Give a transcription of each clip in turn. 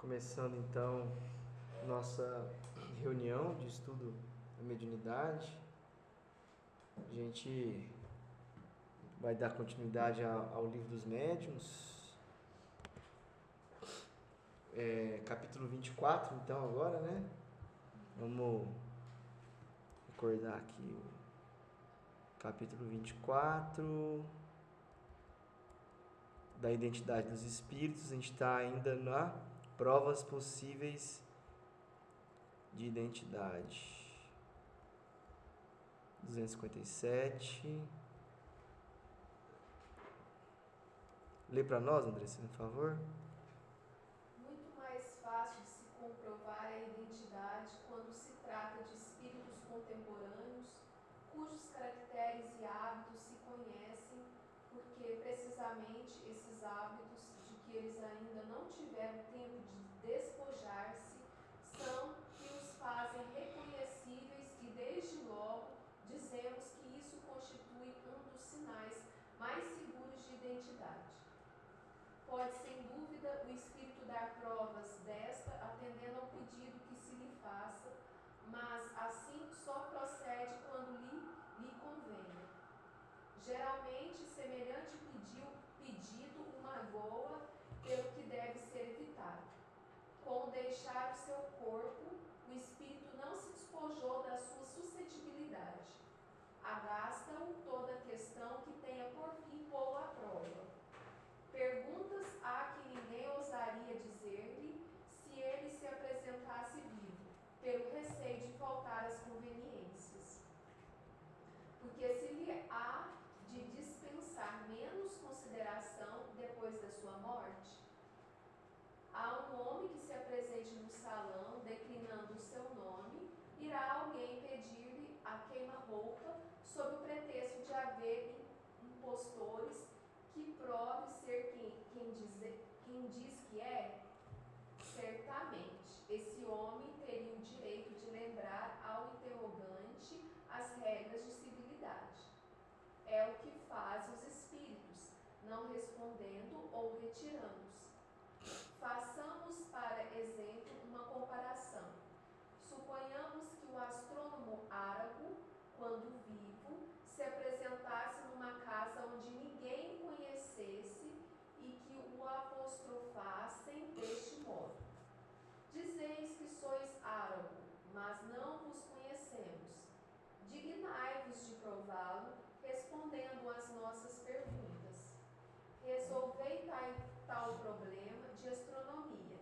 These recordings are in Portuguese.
Começando então nossa reunião de estudo da mediunidade. A gente vai dar continuidade ao livro dos médiuns, capítulo 24 então agora, né? Vamos recordar aqui o capítulo 24 da identidade dos espíritos. A gente está ainda na provas possíveis de identidade. 257. Lê para nós, Andressa, por favor. Muito mais fácil de se comprovar a identidade quando se trata de espíritos contemporâneos, cujos caracteres e hábitos se conhecem, porque precisamente esses hábitos de que eles ainda não tiveram tempo de despojar-se são que os fazem reconhecíveis e desde logo dizemos que isso constitui um dos sinais mais seguros de identidade. Pode, sem dúvida, o espírito dar provas desta, atendendo ao pedido que se lhe faça, mas assim só procede quando lhe convenha. Geralmente, semelhante pedido o magoa, pelo que deve ser evitado. Com o deixar o seu corpo, o espírito não se despojou da sua suscetibilidade. Agasta-o toda questão que tenha por fim pô-lo à prova. Perguntas há que ninguém ousaria dizer-lhe se ele se apresentasse vivo, pelo receio de faltar às conveniências. Porque se lhe há de dispensar menos consideração depois da sua morte, há um homem que se apresente no salão, declinando o seu nome, irá alguém pedir-lhe a queima-roupa, sob o pretexto de haver impostores que prove ser quem diz que é. Certamente, esse homem teria o direito de lembrar ao interrogante as regras de civilidade. É o que fazem os espíritos, não respondendo ou retirando-se. Façamos, para exemplo, uma comparação. Suponhamos que o astrônomo Árago, quando vivo, se apresentasse numa casa onde ninguém o conhecesse e que o apostrofassem deste modo: dizeis que sois Árago, mas não vos conhecemos. Dignai-vos de prová-lo, respondendo às nossas perguntas. Resolvei tal problema de astronomia.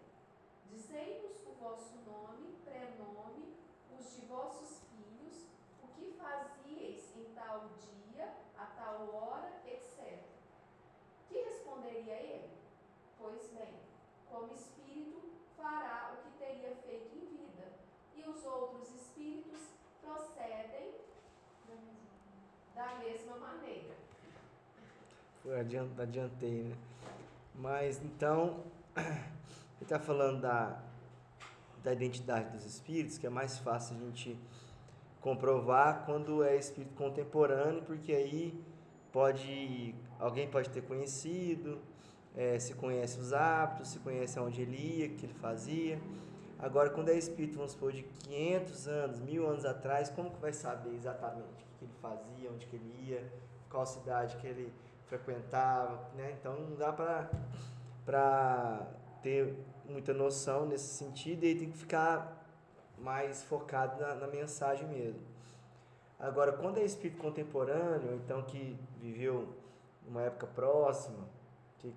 Dizei-nos o vosso nome, prenome, os de vossos filhos, o que fazieis em tal dia, a tal hora, etc. Que responderia ele? Pois bem, como espírito, fará o que teria feito em vida, e os outros espíritos procedem da mesma maneira. Adiantei, né? Mas então, ele está falando da identidade dos espíritos, que é mais fácil a gente comprovar quando é espírito contemporâneo, porque aí alguém pode ter conhecido, se conhece os hábitos, se conhece aonde ele ia, o que ele fazia. Agora, quando é espírito, vamos supor, de 500 anos, 1000 anos atrás, como que vai saber exatamente o que ele fazia, onde que ele ia, qual cidade que ele frequentava, né? Então, não dá para ter muita noção nesse sentido, e aí tem que ficar mais focado na mensagem mesmo. Agora, quando é espírito contemporâneo, então que viveu numa época próxima,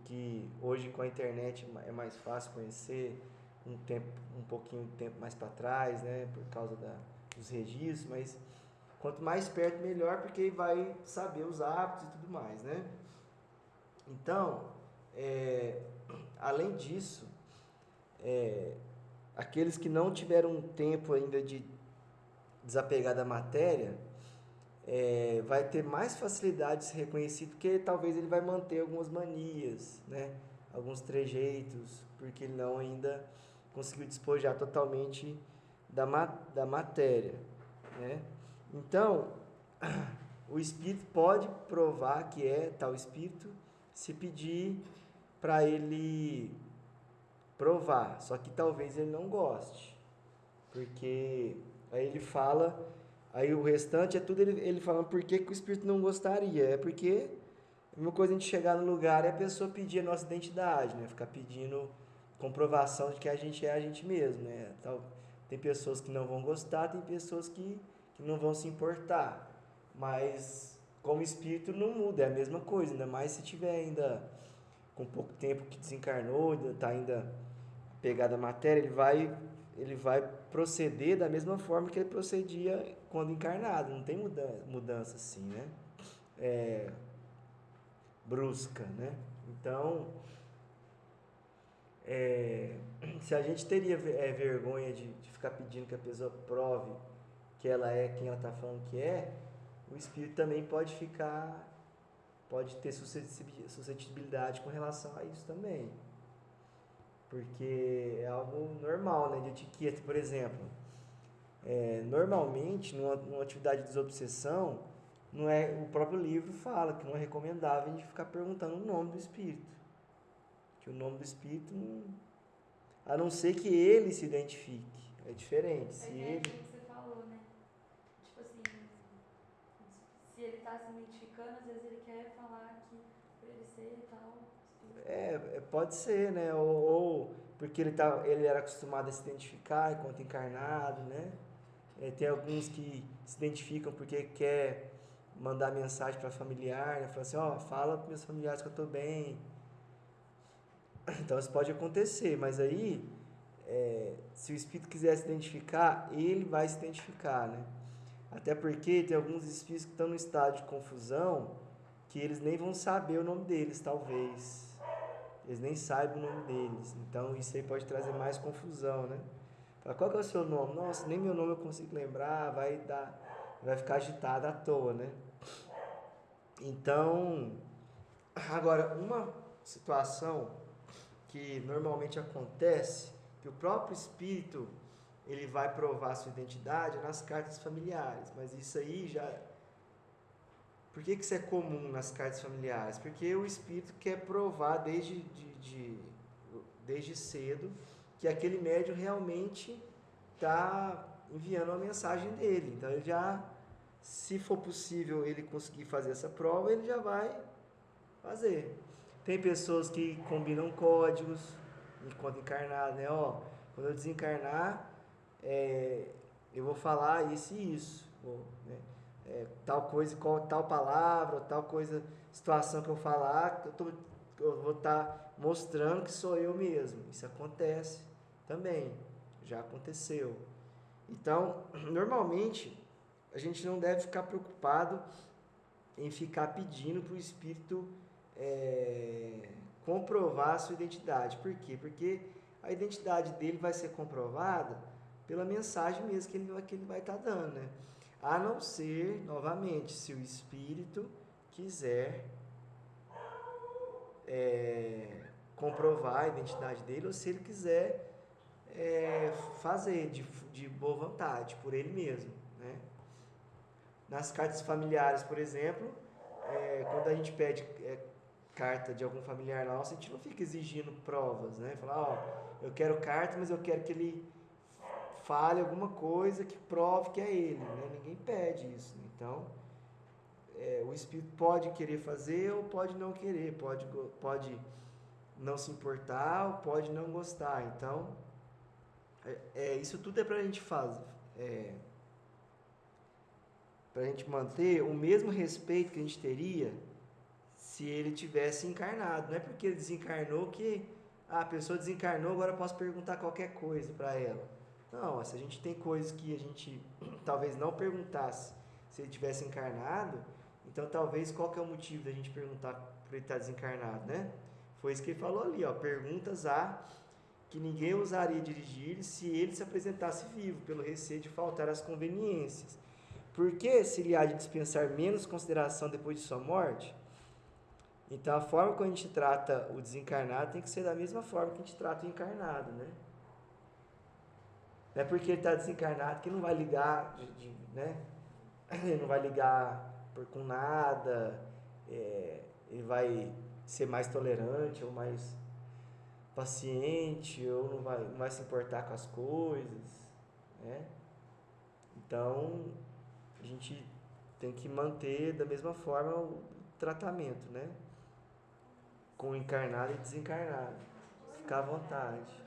que hoje com a internet é mais fácil conhecer um pouquinho de tempo mais para trás, né, por causa dos registros, mas quanto mais perto melhor, porque vai saber os hábitos e tudo mais, né? Então, além disso, aqueles que não tiveram tempo ainda de desapegar da matéria, vai ter mais facilidade de ser reconhecido, porque talvez ele vai manter algumas manias, né? Alguns trejeitos, porque ele não ainda conseguiu despojar totalmente da matéria, né? Então, o espírito pode provar que é tal espírito se pedir para ele provar, só que talvez ele não goste, porque aí ele fala, aí o restante é tudo ele falando por que que o Espírito não gostaria, é porque é uma coisa a gente chegar no lugar e a pessoa pedir a nossa identidade, né? Ficar pedindo comprovação de que a gente é a gente mesmo, né? Tem pessoas que não vão gostar, tem pessoas que não vão se importar, mas como espírito não muda, é a mesma coisa, ainda mais se tiver ainda com pouco tempo que desencarnou, está ainda pegado à matéria, ele vai proceder da mesma forma que ele procedia quando encarnado, não tem mudança assim, né? É, brusca, né? Então, se a gente teria vergonha de ficar pedindo que a pessoa prove que ela é quem ela está falando que é, o espírito também pode ter suscetibilidade com relação a isso também. Porque é algo normal, né? De etiqueta, por exemplo. Normalmente, numa atividade de desobsessão, não é, o próprio livro fala que não é recomendável a gente ficar perguntando o nome do espírito. Que o nome do espírito, a não ser que ele se identifique. É diferente. Se ele... aquilo que você falou, né? Tipo assim, se ele está se identificando, às vezes ele quer falar que por ele ser e tal. Pode ser, né? Ou porque ele era acostumado a se identificar enquanto encarnado, né? Tem alguns que se identificam porque quer mandar mensagem para familiar, né? Fala assim, fala para meus familiares que eu estou bem. Então isso pode acontecer, mas aí, se o espírito quiser se identificar, ele vai se identificar, né? Até porque tem alguns espíritos que estão no estado de confusão que eles nem vão saber o nome deles, talvez. Eles nem sabem o nome deles. Então isso aí pode trazer mais confusão, né? Fala, qual que é o seu nome? Nossa, nem meu nome eu consigo lembrar, vai ficar agitado à toa, né? Então, agora, uma situação que normalmente acontece, que o próprio espírito ele vai provar sua identidade nas cartas familiares, mas isso aí já... Por que isso é comum nas cartas familiares? Porque o espírito quer provar desde cedo que aquele médium realmente está enviando a mensagem dele. Então ele já, se for possível ele conseguir fazer essa prova, ele já vai fazer. Tem pessoas que combinam códigos enquanto encarnado, né? Quando eu desencarnar, eu vou falar isso e isso, né? Tal coisa, tal palavra, tal coisa, situação que eu falar, eu vou estar mostrando que sou eu mesmo. Isso acontece também, já aconteceu. Então, normalmente, a gente não deve ficar preocupado em ficar pedindo para o espírito comprovar a sua identidade. Por quê? Porque a identidade dele vai ser comprovada pela mensagem mesmo que ele vai estar dando, né? A não ser, novamente, se o espírito quiser comprovar a identidade dele, ou se ele quiser fazer de boa vontade, por ele mesmo, né? Nas cartas familiares, por exemplo, quando a gente pede carta de algum familiar nosso, a gente não fica exigindo provas, né? Falar, eu quero carta, mas eu quero que ele fale alguma coisa que prove que é ele, né? Ninguém pede isso, né? Então, o espírito pode querer fazer ou pode não querer, pode não se importar ou pode não gostar. Então, isso tudo é para a gente fazer, para a gente manter o mesmo respeito que a gente teria se ele tivesse encarnado. Não é porque ele desencarnou que a pessoa desencarnou, agora eu posso perguntar qualquer coisa para ela. Não, se a gente tem coisas que a gente talvez não perguntasse se ele tivesse encarnado, então talvez qual que é o motivo da gente perguntar por ele estar desencarnado, né? Foi isso que ele falou ali, perguntas que ninguém ousaria dirigir se ele se apresentasse vivo, pelo receio de faltar às conveniências. Porque se ele há de dispensar menos consideração depois de sua morte, então a forma como a gente trata o desencarnado tem que ser da mesma forma que a gente trata o encarnado, né? Não é porque ele está desencarnado que não vai ligar, né? Ele não vai ligar com nada, ele vai ser mais tolerante ou mais... paciente ou não vai se importar com as coisas, né? Então, a gente tem que manter da mesma forma o tratamento, né? Com encarnado e desencarnado. Ficar à vontade.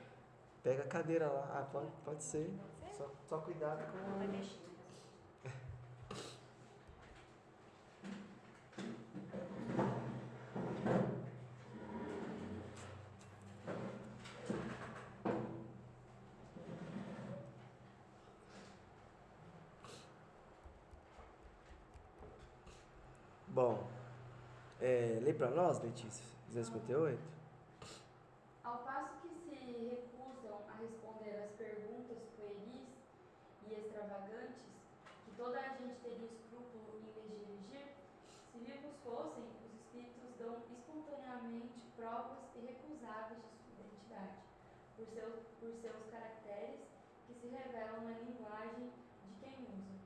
Pega a cadeira lá. Ah, pode ser. Só cuidado com Vai mexer. Bom, lê pra nós, Letícia, 258. Ao passo que se recusam a responder às perguntas pueris e extravagantes, que toda a gente teria escrúpulo em lhes dirigir, se vivos fossem, os espíritos dão espontaneamente provas irrecusáveis de sua identidade, por seus caracteres que se revelam na linguagem de quem usa,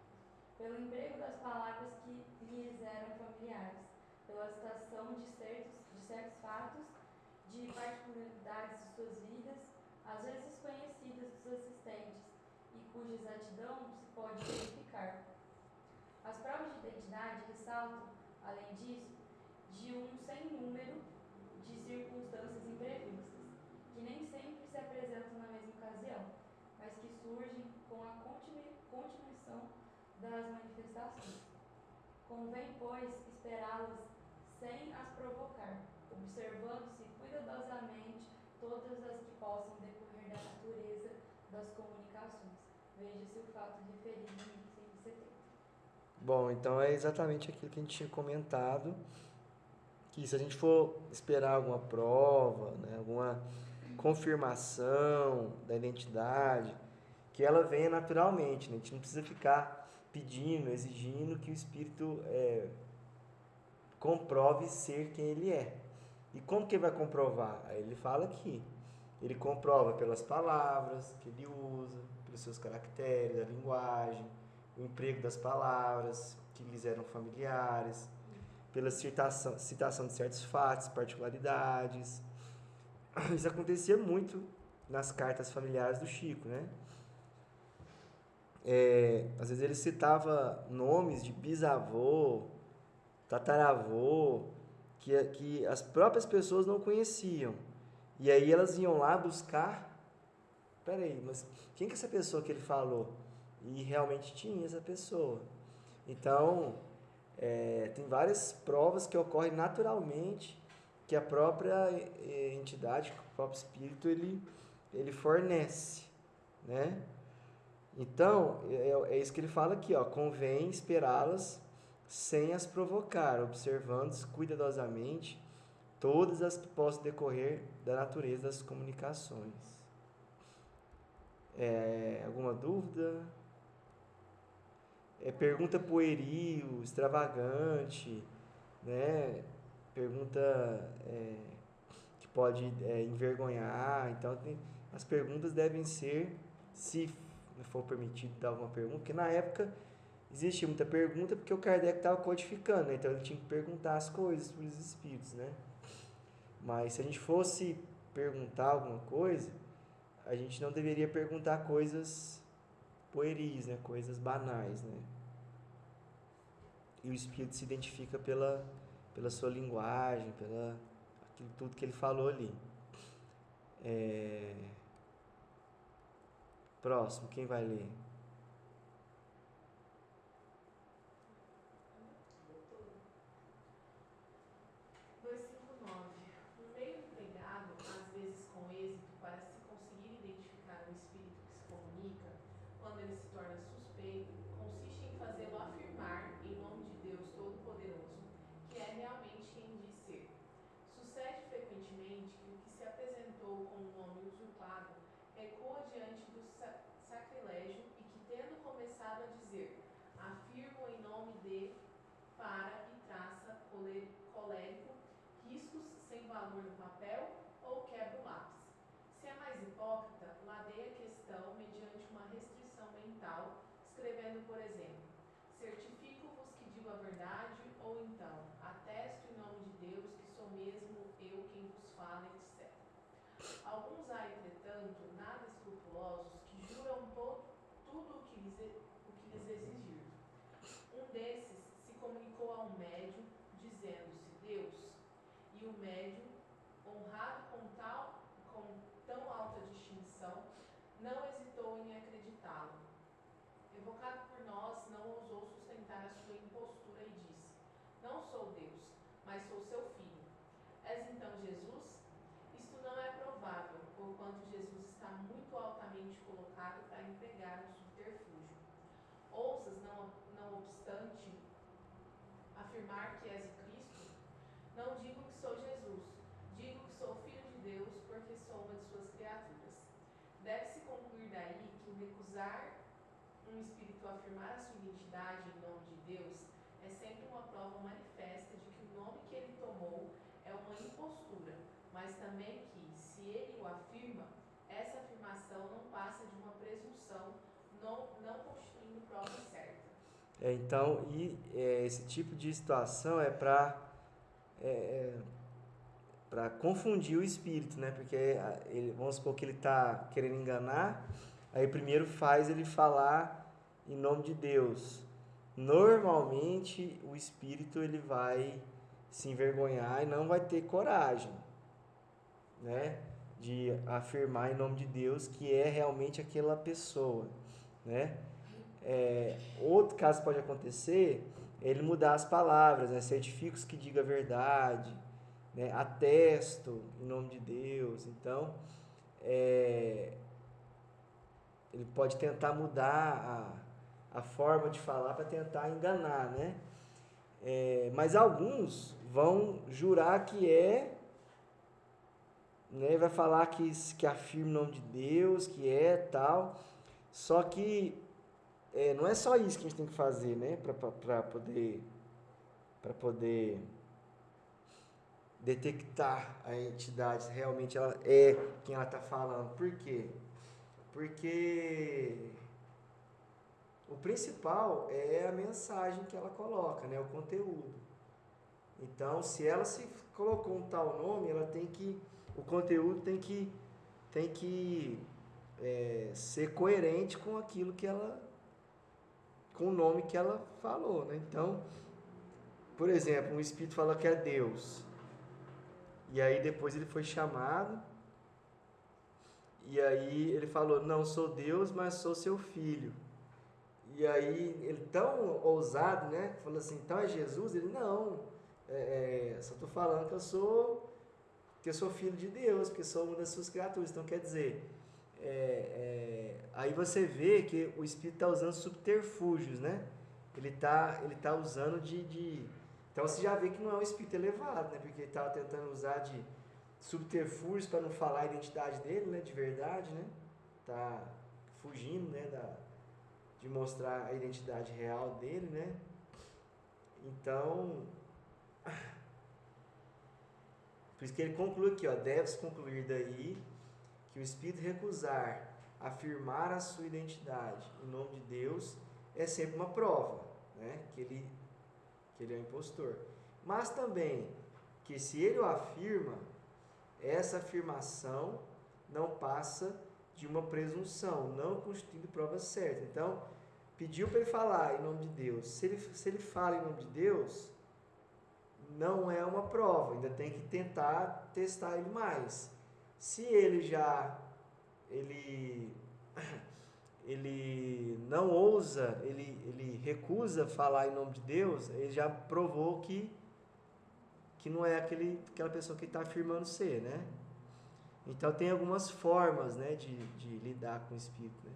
pelo emprego das palavras que lhes eram familiares, pela citação de certos fatos, de particularidades de suas vidas, às vezes conhecidas dos assistentes, e cuja exatidão se pode verificar. As provas de identidade ressaltam, além disso, de um sem número de circunstâncias imprevistas, que nem sempre se apresentam na mesma ocasião, mas que surgem com a continuação das manifestações. Convém, pois, esperá-las sem as provocar, observando-se cuidadosamente todas as que possam decorrer da natureza das comunicações. Veja-se o fato referido em 1170. Bom, então é exatamente aquilo que a gente tinha comentado, que se a gente for esperar alguma prova, né, alguma confirmação da identidade, que ela venha naturalmente, né? A gente não precisa ficar pedindo, exigindo que o espírito comprove ser quem ele é. E como que ele vai comprovar? Aí ele fala aqui. Ele comprova pelas palavras que ele usa, pelos seus caracteres, a linguagem, o emprego das palavras que lhes eram familiares, pela citação de certos fatos, particularidades. Isso acontecia muito nas cartas familiares do Chico, né? Às vezes ele citava nomes de bisavô, tataravô, que as próprias pessoas não conheciam. E aí elas iam lá buscar, peraí, mas quem que é essa pessoa que ele falou? E realmente tinha essa pessoa. Então, tem várias provas que ocorrem naturalmente, que a própria entidade, o próprio espírito, ele fornece, né? Então, é isso que ele fala aqui, ó, convém esperá-las sem as provocar, observando cuidadosamente todas as que possam decorrer da natureza das comunicações. Alguma dúvida? Pergunta pueril, extravagante, né? Pergunta que pode envergonhar. Então, as perguntas devem ser, se for permitido dar alguma pergunta, porque na época existia muita pergunta porque o Kardec estava codificando, né? Então ele tinha que perguntar as coisas para os espíritos, né? Mas se a gente fosse perguntar alguma coisa, a gente não deveria perguntar coisas pueris, né? Coisas banais, né? E o espírito se identifica pela sua linguagem, pela aquilo tudo que ele falou ali. Próximo, quem vai ler? Versículo 9. Um meio empregado, às vezes com êxito, para se conseguir identificar um espírito que se comunica, quando ele se torna suspeito, consiste em fazê-lo afirmar, em nome de Deus Todo-Poderoso, que é realmente quem diz ser. Sucede frequentemente que o que se apresentou com um nome usurpado recua diante do sacrilégio e que, tendo começado a dizer, afirmo em nome de, para e traça colérico, riscos sem valor no papel ou quebra o lápis. Se é mais hipócrita, ladeia a questão mediante uma restrição mental, escrevendo, por exemplo, certifico-vos que digo a verdade, ou então, atesto em nome de Deus que sou mesmo eu quem vos fala, etc. Ao situação, não hesitou em acreditá-lo. Evocado por nós, não ousou sustentar a sua impostura e disse: Não sou Deus, mas sou seu filho. És então Jesus? Isto não é provável, porquanto Jesus está muito altamente colocado para empregar o subterfúgio. Ousas, não obstante, afirmar que és o Cristo? Não digo que sou Jesus, digo que sou filho de Deus, porque sou uma de suas criaturas. Deve-se concluir daí que o recusar um espírito a afirmar a sua identidade em nome de Deus é sempre uma prova manifesta de que o nome que ele tomou é uma impostura, mas também que, se ele o afirma, essa afirmação não passa de uma presunção, não constituindo prova certa. Então, esse tipo de situação é para confundir o espírito, né? Porque vamos supor que ele está querendo enganar, aí primeiro faz ele falar em nome de Deus. Normalmente o espírito ele vai se envergonhar e não vai ter coragem, né, de afirmar em nome de Deus que é realmente aquela pessoa, né? Outro caso que pode acontecer é ele mudar as palavras, né? Certifico que diga a verdade, né? Atesto em nome de Deus. Então, ele pode tentar mudar a forma de falar para tentar enganar, né? Mas alguns vão jurar que né? Vai falar que afirma o nome de Deus, que tal. Só que não é só isso que a gente tem que fazer, né? Para poder detectar a entidade se realmente ela é quem ela está falando. Por quê? Porque o principal é a mensagem que ela coloca, né? O conteúdo. Então, se ela se colocou um tal nome, o conteúdo tem que ser coerente com aquilo com o nome que ela falou, né? Então, por exemplo, um espírito fala que é Deus. E aí depois ele foi chamado. E aí ele falou, não sou Deus, mas sou seu filho. E aí ele tão ousado, né? Falou assim, então é Jesus? Ele, não, só estou falando que eu sou filho de Deus, porque sou uma das suas criaturas. Então quer dizer, aí você vê que o espírito está usando subterfúgios, né? Ele tá usando Então você já vê que não é um espírito elevado, né? Porque ele estava tentando usar de subterfúgios para não falar a identidade dele, né? De verdade, né? Tá fugindo, né? De mostrar a identidade real dele, né? Então, por isso que ele conclui aqui, ó, deve-se concluir daí que o espírito recusar afirmar a sua identidade em nome de Deus é sempre uma prova, né? Que ele é um impostor. Mas também que se ele o afirma, essa afirmação não passa de uma presunção, não constituindo prova certa. Então, pediu para ele falar em nome de Deus. Se ele fala em nome de Deus, não é uma prova, ainda tem que tentar testar ele mais. Se ele não ousa, ele recusa falar em nome de Deus, ele já provou que não é aquela pessoa que está afirmando ser, né? Então tem algumas formas, né, de lidar com o espírito, né?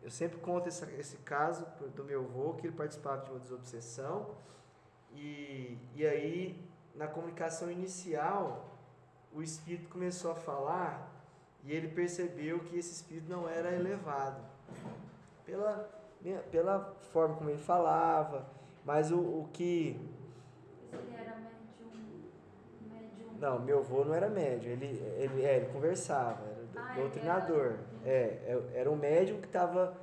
Eu sempre conto esse caso do meu avô, que ele participava de uma desobsessão, e aí na comunicação inicial o espírito começou a falar e ele percebeu que esse espírito não era elevado pela forma como ele falava, mas o que... Ele era médium. Não, meu avô não era médium, ele conversava, era doutrinador. Era um médium que estava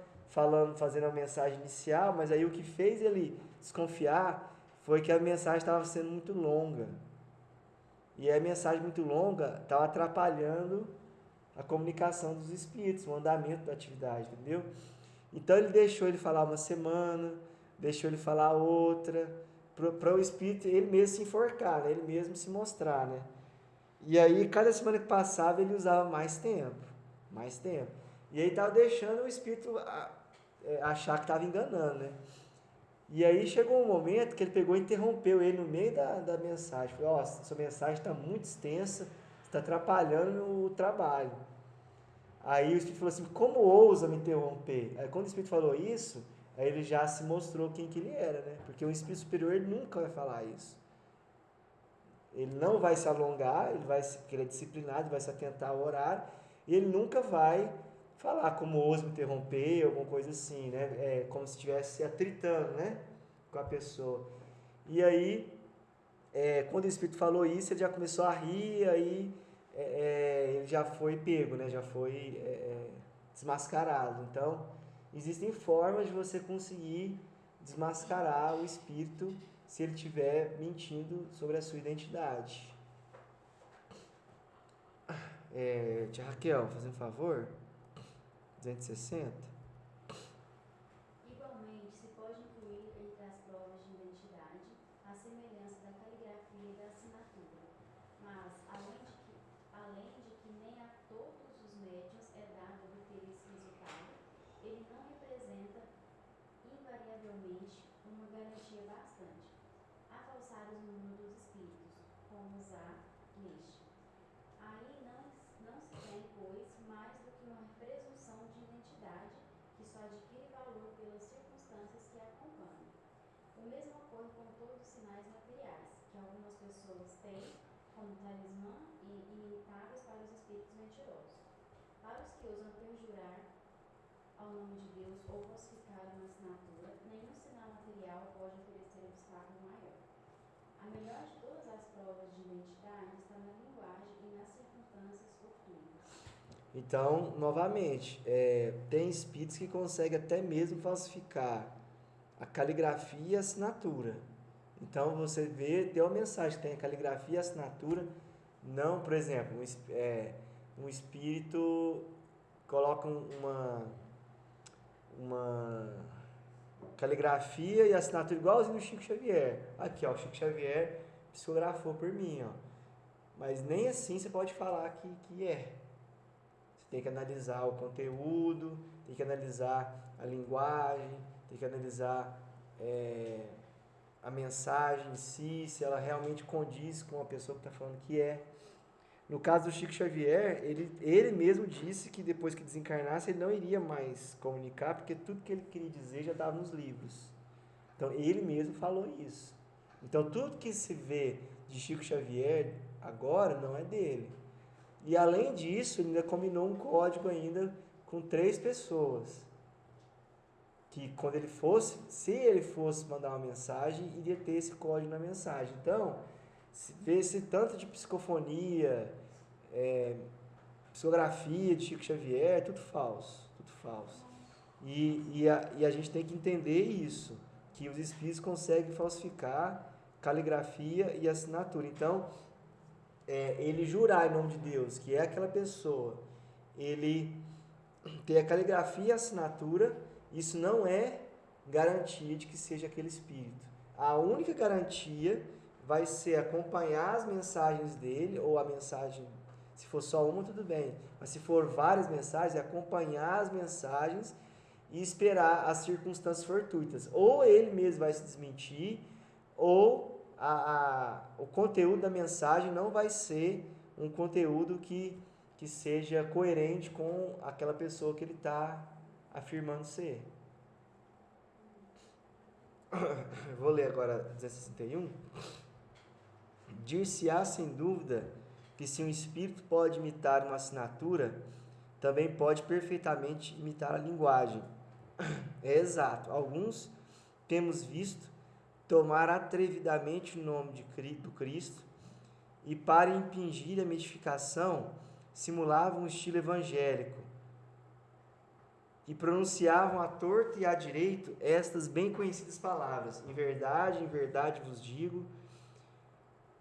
fazendo a mensagem inicial, mas aí o que fez ele desconfiar foi que a mensagem estava sendo muito longa. E a mensagem muito longa estava atrapalhando a comunicação dos espíritos, o andamento da atividade, entendeu? Então ele deixou ele falar uma semana, deixou ele falar outra, para o espírito ele mesmo se enforcar, né? Ele mesmo se mostrar, né? E aí cada semana que passava ele usava mais tempo. Mais tempo. E aí estava deixando o espírito achar que estava enganando, né? E aí chegou um momento que ele pegou e interrompeu ele no meio da mensagem. Falou, ó, sua mensagem está muito extensa, está atrapalhando o trabalho. Aí o Espírito falou assim, como ousa me interromper? Aí quando o Espírito falou isso, aí ele já se mostrou quem que ele era, né? Porque o Espírito Superior ele nunca vai falar isso. Ele não vai se alongar, porque ele é disciplinado, vai se atentar ao horário, e ele nunca vai falar como ousa me interromper, alguma coisa assim, né? É como se estivesse atritando, né? Com a pessoa. E aí, quando o Espírito falou isso, ele já começou a rir, aí ele já foi pego, né? Já foi desmascarado. Então, existem formas de você conseguir desmascarar o Espírito se ele estiver mentindo sobre a sua identidade. Tia Raquel, fazendo um favor? 260. Igualmente, se pode incluir entre as provas de identidade a semelhança da caligrafia e da assinatura, mas, além de que nem a todos os médiuns é dado obter esse resultado, ele não representa invariavelmente uma garantia bastante. Há falsários no mundo dos espíritos, como os há neste. Aí não se tem, pois, mais do que uma presunção de identidade que só adquire valor pelas circunstâncias que a acompanham. O mesmo ocorre com todos os sinais materiais, que algumas pessoas têm como talismã e imitáveis para os espíritos mentirosos. Para os que ousam perjurar ao nome de Deus ou falsificar uma assinatura, nenhum sinal material pode oferecer obstáculo maior. A melhor de todas as provas de identidade está na linguagem e nas circunstâncias fortuitas. Então, novamente, tem espíritos que conseguem até mesmo falsificar a caligrafia e a assinatura. Então, você vê, tem uma mensagem que tem a caligrafia e a assinatura, não, por exemplo, um espírito coloca uma caligrafia e assinatura igualzinho do Chico Xavier. Aqui, ó, o Chico Xavier psicografou por mim, ó. Mas nem assim você pode falar que é. Você tem que analisar o conteúdo, tem que analisar a linguagem, tem que analisar a mensagem em si, se ela realmente condiz com a pessoa que está falando que é. No caso do Chico Xavier, ele mesmo disse que depois que desencarnasse, ele não iria mais comunicar, porque tudo que ele queria dizer já estava nos livros. Então, ele mesmo falou isso. Então, tudo que se vê de Chico Xavier agora não é dele. E, além disso, ele ainda combinou um código ainda com 3 pessoas. Que quando ele fosse, se ele fosse mandar uma mensagem, iria ter esse código na mensagem. Então, vê esse tanto de psicofonia, psicografia de Chico Xavier, tudo falso, tudo falso. E a gente tem que entender isso, que os espíritos conseguem falsificar caligrafia e assinatura. Então, ele jurar em nome de Deus que é aquela pessoa, ele ter a caligrafia e a assinatura, isso não é garantia de que seja aquele espírito. A única garantia vai ser acompanhar as mensagens dele, ou a mensagem, se for só uma, tudo bem. Mas se for várias mensagens, é acompanhar as mensagens e esperar as circunstâncias fortuitas. Ou ele mesmo vai se desmentir, ou o conteúdo da mensagem não vai ser um conteúdo que seja coerente com aquela pessoa que ele está afirmando ser. Vou ler agora 261. Dir-se-á sem dúvida que se um espírito pode imitar uma assinatura, também pode perfeitamente imitar a linguagem. É exato. Alguns temos visto tomar atrevidamente o nome do Cristo e, para impingir a mitificação, simulavam um estilo evangélico e pronunciavam à torta e à direito estas bem conhecidas palavras: em verdade vos digo.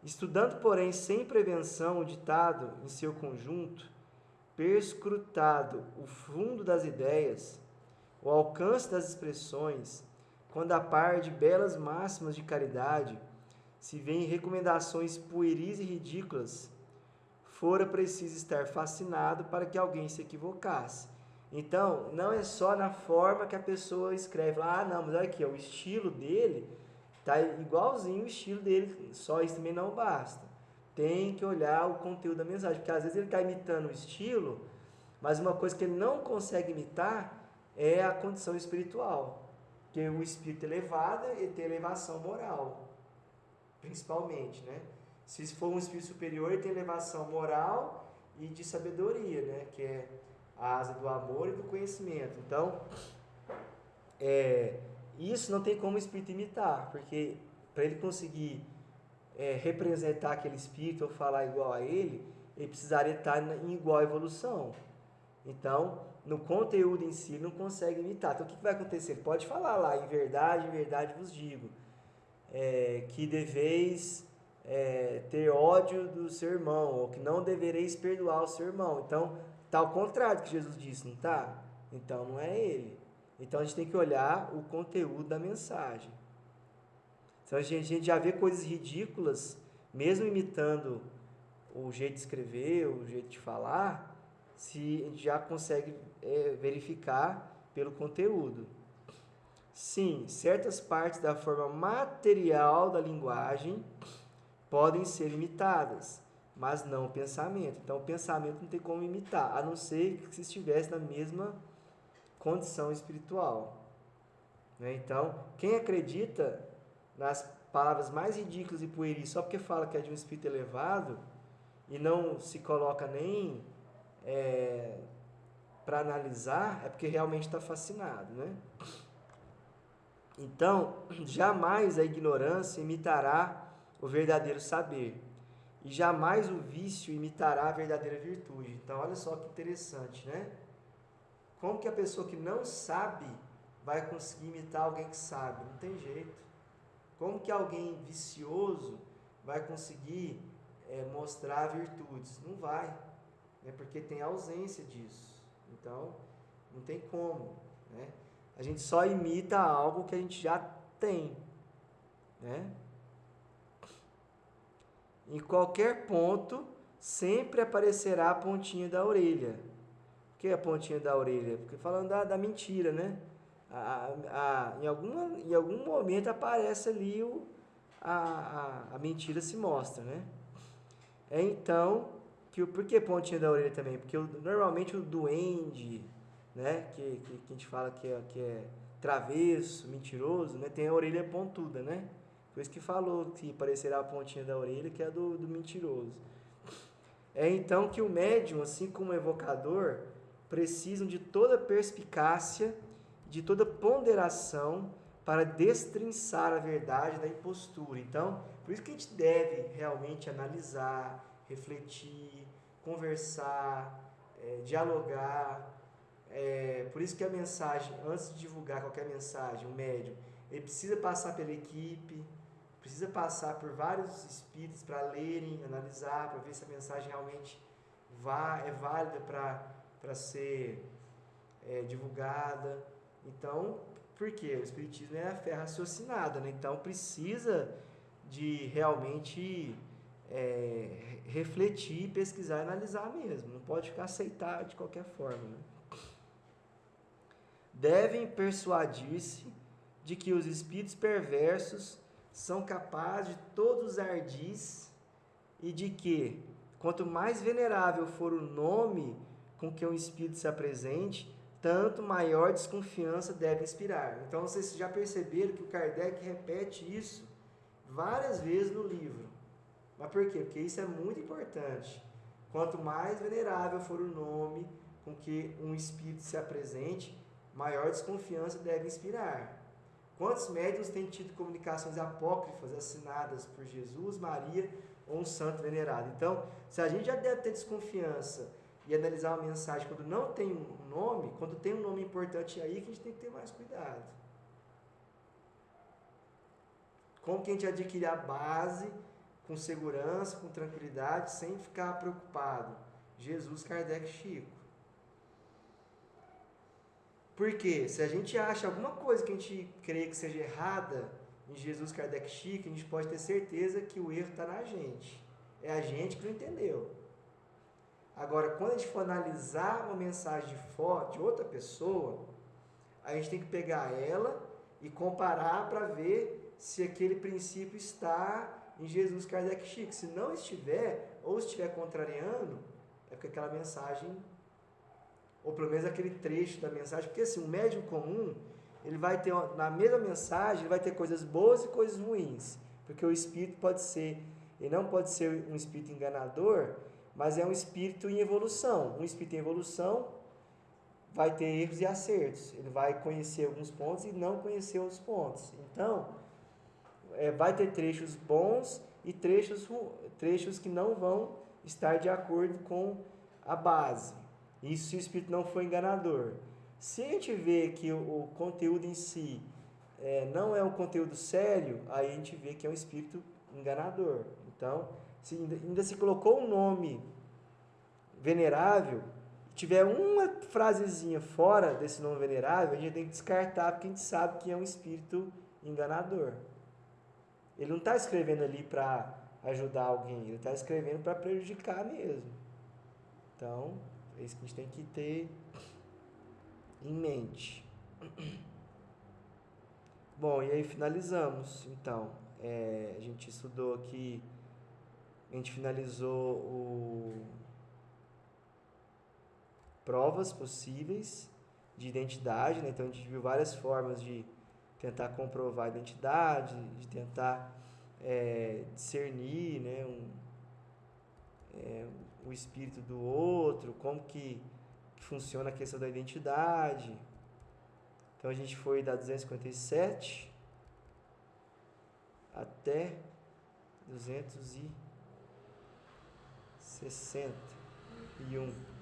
Estudando, porém, sem prevenção o ditado em seu conjunto, perscrutado o fundo das ideias, o alcance das expressões, quando a par de belas máximas de caridade, se vêem recomendações pueris e ridículas, fora preciso estar fascinado para que alguém se equivocasse. Então, não é só na forma que a pessoa escreve. Ah, não, mas olha aqui, o estilo dele tá igualzinho o estilo dele, só isso também não basta. Tem que olhar o conteúdo da mensagem, porque às vezes ele está imitando o estilo, mas uma coisa que ele não consegue imitar é a condição espiritual. Porque o espírito elevado, ele tem elevação moral, principalmente, né? Se for um espírito superior, ele tem elevação moral e de sabedoria, né? Que é a asa do amor e do conhecimento. Então, isso não tem como o espírito imitar, porque para ele conseguir representar aquele espírito ou falar igual a ele precisaria estar em igual evolução. Então, no conteúdo em si, ele não consegue imitar. Então, o que vai acontecer? Ele pode falar lá, em verdade vos digo, que deveis ter ódio do seu irmão, ou que não devereis perdoar o seu irmão. Então, está ao contrário do que Jesus disse, não está? Então, não é ele. Então, a gente tem que olhar o conteúdo da mensagem. Então, a gente já vê coisas ridículas, mesmo imitando o jeito de escrever, o jeito de falar, se a gente já consegue verificar pelo conteúdo. Sim, certas partes da forma material da linguagem podem ser imitadas, mas não o pensamento. Então, o pensamento não tem como imitar, a não ser que se estivesse na mesma condição espiritual. Né? Então, quem acredita nas palavras mais ridículas e pueris só porque fala que é de um espírito elevado e não se coloca nem para analisar, é porque realmente está fascinado, né? Então, jamais a ignorância imitará o verdadeiro saber, e jamais o vício imitará a verdadeira virtude. Então, olha só que interessante, né? Como que a pessoa que não sabe vai conseguir imitar alguém que sabe? Não tem jeito. Como que alguém vicioso vai conseguir mostrar virtudes? Não vai, né? Porque tem ausência disso. Então, não tem como, né? A gente só imita algo que a gente já tem, né? Em qualquer ponto, sempre aparecerá a pontinha da orelha. Por que a pontinha da orelha? Porque falando da mentira, né? Em algum momento aparece ali a mentira se mostra, né? Então, por que pontinha da orelha também? Porque normalmente o duende, né? Que a gente fala que é travesso, mentiroso, né? Tem a orelha pontuda, né? Por isso que falou que parecerá a pontinha da orelha, que é do mentiroso. Então que o médium, assim como o evocador, precisam de toda perspicácia, de toda ponderação para destrinçar a verdade da impostura. Então, por isso que a gente deve realmente analisar, refletir, conversar, dialogar. Por isso que a mensagem, antes de divulgar qualquer mensagem, o médium, ele precisa passar pela equipe, precisa passar por vários espíritos para lerem, analisar, para ver se a mensagem realmente é válida para ser divulgada. Então, por quê? O espiritismo é a fé raciocinada, né? Então precisa de realmente refletir, pesquisar e analisar mesmo. Não pode ficar aceitar de qualquer forma, né? Devem persuadir-se de que os espíritos perversos são capazes de todos os ardis e de que, quanto mais venerável for o nome com que um espírito se apresente, tanto maior desconfiança deve inspirar. Então, vocês já perceberam que o Kardec repete isso várias vezes no livro. Mas por quê? Porque isso é muito importante. Quanto mais venerável for o nome com que um espírito se apresente, maior desconfiança deve inspirar. Quantos médiuns têm tido comunicações apócrifas assinadas por Jesus, Maria ou um santo venerado? Então, se a gente já deve ter desconfiança e analisar uma mensagem quando não tem um nome, quando tem um nome importante aí, que a gente tem que ter mais cuidado. Como que a gente adquire a base com segurança, com tranquilidade, sem ficar preocupado? Jesus, Kardec, Chico. Porque se a gente acha alguma coisa que a gente crê que seja errada em Jesus, Kardec, Chico, a gente pode ter certeza que o erro está na gente. É a gente que não entendeu. Agora, quando a gente for analisar uma mensagem de outra pessoa, a gente tem que pegar ela e comparar para ver se aquele princípio está em Jesus Kardec Chico. Se não estiver, ou estiver contrariando, é porque aquela mensagem, ou pelo menos aquele trecho da mensagem, porque assim, um médium comum, ele vai ter, na mesma mensagem, ele vai ter coisas boas e coisas ruins, porque o espírito pode ser, ele não pode ser um espírito enganador, mas é um espírito em evolução. Um espírito em evolução vai ter erros e acertos, ele vai conhecer alguns pontos e não conhecer outros pontos. Então, vai ter trechos bons e trechos que não vão estar de acordo com a base. Isso se o espírito não for enganador. Se a gente vê que o conteúdo em si não é um conteúdo sério, aí a gente vê que é um espírito enganador. Então, se ainda se colocou um nome venerável, tiver uma frasezinha fora desse nome venerável, a gente tem que descartar, porque a gente sabe que é um espírito enganador. Ele não está escrevendo ali para ajudar alguém, ele está escrevendo para prejudicar mesmo. Então, é isso que a gente tem que ter em mente. Bom, e aí finalizamos. Então, a gente estudou aqui, a gente finalizou provas possíveis de identidade, né? Então a gente viu várias formas de tentar comprovar a identidade, de tentar discernir, né, o espírito do outro, como que funciona a questão da identidade. Então a gente foi da 257 até 261.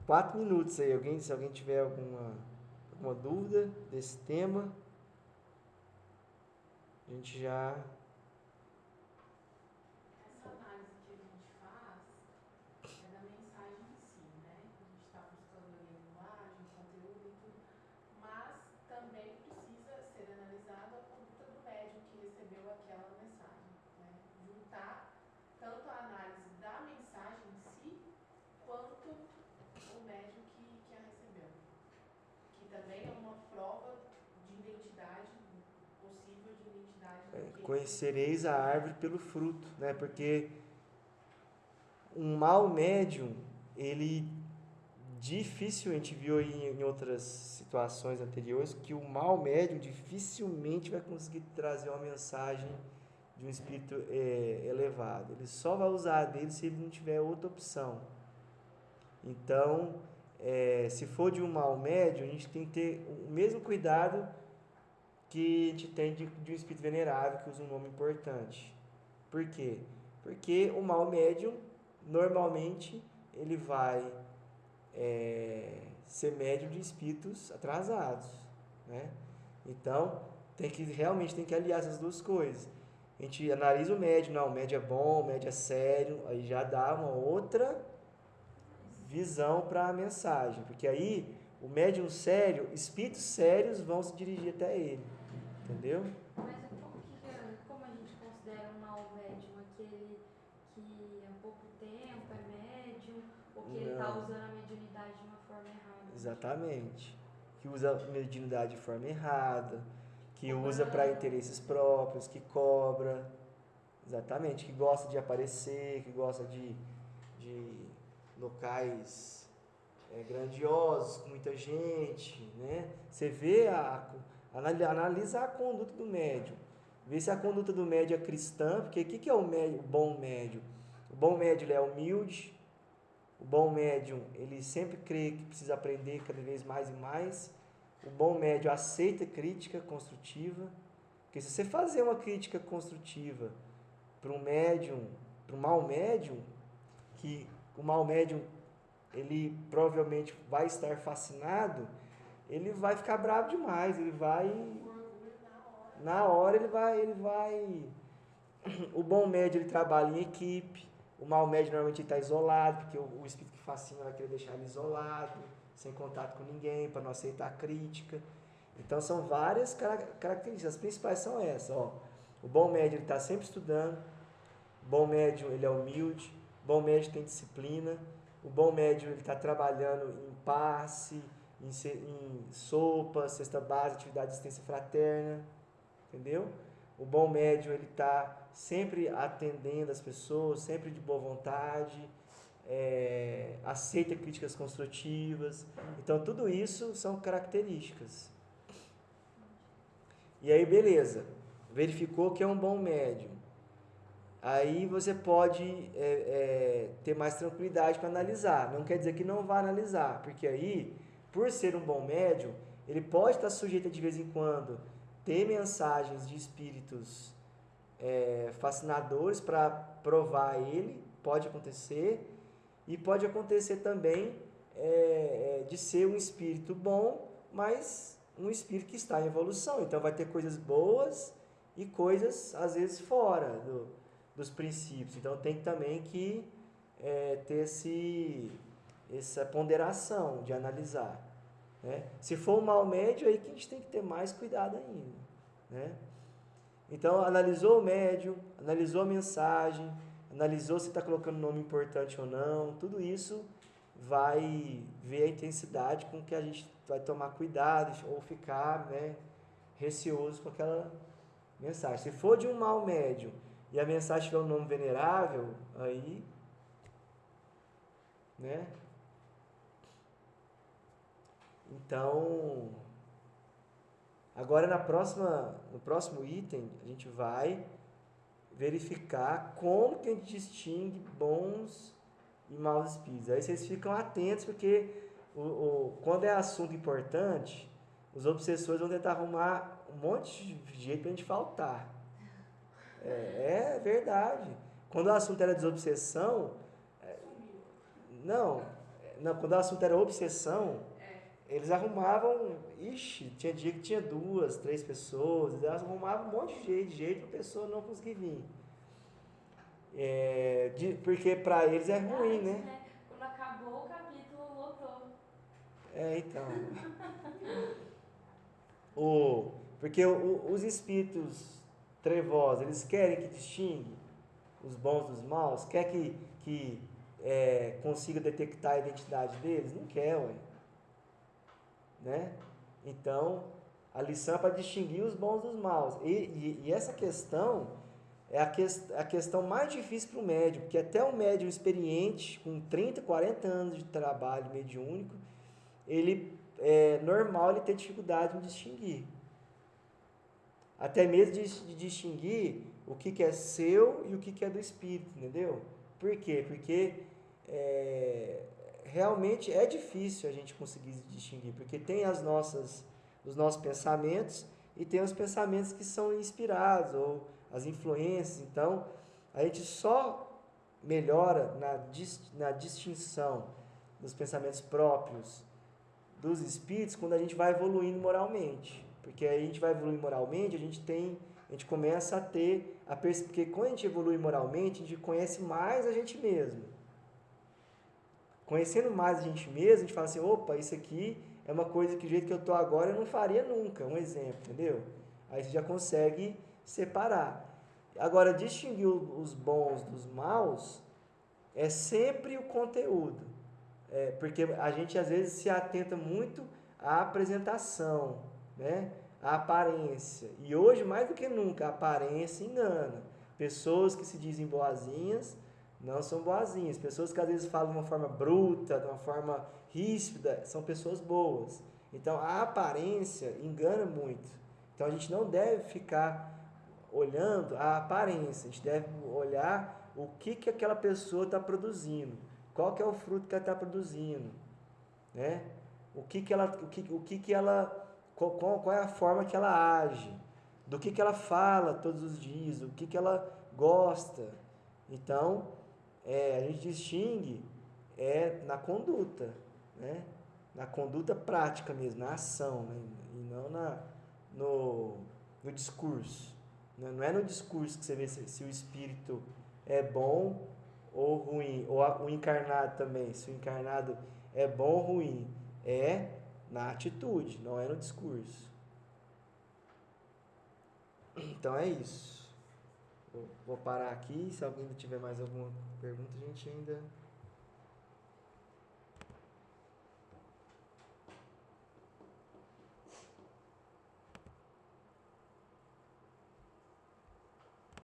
4 minutos aí. Se alguém tiver alguma dúvida desse tema, a gente já... Essa análise que a gente faz é da mensagem em si, né? A gente está buscando ali a linguagem, conteúdo e tudo, mas também precisa ser analisada a conduta do médium que recebeu aquela mensagem, né? Juntar tanto a análise da mensagem em si, quanto o médium que a recebeu, que também é uma prova de identidade, possível de identidade. Conhecereis a árvore pelo fruto, né? Porque um mau médium, ele dificilmente, viu aí em outras situações anteriores, que o mau médium dificilmente vai conseguir trazer uma mensagem de um espírito elevado. Ele só vai usar dele se ele não tiver outra opção. Então, se for de um mau médium, a gente tem que ter o mesmo cuidado que a gente tem de um espírito venerável, que usa um nome importante. Por quê? Porque o mau médium, normalmente, ele vai ser médium de espíritos atrasados, né? Então, realmente tem que aliar essas duas coisas. A gente analisa o médium, não, o médium é bom, o médium é sério, aí já dá uma outra visão para a mensagem, porque aí o médium sério, espíritos sérios vão se dirigir até ele, entendeu? Mas como a gente considera um mau médium? Aquele que há pouco tempo é médium, ou que ele está usando a mediunidade de uma forma errada? Exatamente. Que usa a mediunidade de forma errada, que usa para interesses próprios, que cobra, exatamente, que gosta de aparecer, que gosta de locais grandiosos, com muita gente, né? Você vê, analisa a conduta do médium, vê se a conduta do médium é cristã, porque o que é o bom médium? O bom médium ele é humilde, o bom médium ele sempre crê que precisa aprender cada vez mais e mais, o bom médium aceita crítica construtiva, porque se você fazer uma crítica construtiva para um médium, para um mau médium, que o mau médium ele provavelmente vai estar fascinado, ele vai ficar bravo demais, ele vai na hora ele vai o bom médium ele trabalha em equipe, o mau médium normalmente está isolado, porque o espírito que fascina vai querer deixar ele isolado, sem contato com ninguém, para não aceitar crítica. Então são várias características, as principais são essas, ó. O bom médium está sempre estudando, O bom médium, ele é humilde. O bom médium tem disciplina. O bom médium, ele está trabalhando em passe, em sopa, cesta básica, atividade de assistência fraterna. Entendeu? O bom médium, ele está sempre atendendo as pessoas, sempre de boa vontade, aceita críticas construtivas. Então, tudo isso são características. E aí, beleza, verificou que é um bom médium. Aí você pode ter mais tranquilidade para analisar. Não quer dizer que não vá analisar, porque aí, por ser um bom médium, ele pode estar sujeito a, de vez em quando, ter mensagens de espíritos fascinadores para provar ele, pode acontecer. E pode acontecer também de ser um espírito bom, mas um espírito que está em evolução. Então vai ter coisas boas e coisas, às vezes, fora dos princípios. Então tem também que ter essa ponderação de analisar. Né? Se for um mau médio, aí que a gente tem que ter mais cuidado ainda. Né? Então, analisou o médium, analisou a mensagem, analisou se está colocando nome importante ou não, tudo isso vai ver a intensidade com que a gente vai tomar cuidado ou ficar receoso com aquela mensagem. Se for de um mau médium e a mensagem tiver um nome venerável, aí, né? Então, agora no próximo item, a gente vai verificar como que a gente distingue bons e maus espíritos. Aí vocês ficam atentos, porque quando é assunto importante, os obsessores vão tentar arrumar um monte de jeito para a gente faltar. É verdade. Quando o assunto era desobsessão, não, quando o assunto era obsessão, eles arrumavam, tinha dia que tinha 2, 3 pessoas, eles arrumavam um monte de jeito para a pessoa não conseguir vir. Porque para eles é ruim, né? Quando acabou o capítulo, lotou. Então. Porque os espíritos trevosos, eles querem que distingue os bons dos maus? Quer que consiga detectar a identidade deles? Não quer, ué. Né? Então, a lição é para distinguir os bons dos maus. E essa questão é a questão mais difícil para o médium, porque até um médium experiente, com 30, 40 anos de trabalho mediúnico, ele é normal ele ter dificuldade em distinguir. Até mesmo de distinguir o que é seu e o que é do espírito, entendeu? Por quê? Porque realmente é difícil a gente conseguir distinguir, porque tem os nossos pensamentos e tem os pensamentos que são inspirados, ou as influências. Então, a gente só melhora na distinção dos pensamentos próprios dos espíritos quando a gente vai evoluindo moralmente. Porque aí a gente vai evoluir moralmente, a gente começa a ter porque quando a gente evolui moralmente, a gente conhece mais a gente mesmo. Conhecendo mais a gente mesmo, a gente fala assim, opa, isso aqui é uma coisa que do jeito que eu estou agora eu não faria nunca, um exemplo, entendeu? Aí você já consegue separar. Agora, distinguir os bons dos maus é sempre o conteúdo. Porque a gente às vezes se atenta muito à apresentação, né? À aparência. E hoje, mais do que nunca, a aparência engana. Pessoas que se dizem boazinhas não são boazinhas. Pessoas que às vezes falam de uma forma bruta, de uma forma ríspida, são pessoas boas. Então, a aparência engana muito. Então, a gente não deve ficar olhando a aparência, a gente deve olhar o que aquela pessoa está produzindo, qual que é o fruto que ela está produzindo, né? Qual é a forma que ela age, do que ela fala todos os dias, o que ela gosta. Então, a gente distingue na conduta, né? Na conduta prática mesmo, na ação, né? E não no discurso. Não é no discurso que você vê se o espírito é bom ou ruim, ou o encarnado também, se o encarnado é bom ou ruim. É na atitude, não é no discurso. Então é isso. Vou parar aqui. Se alguém ainda tiver mais alguma pergunta, a gente ainda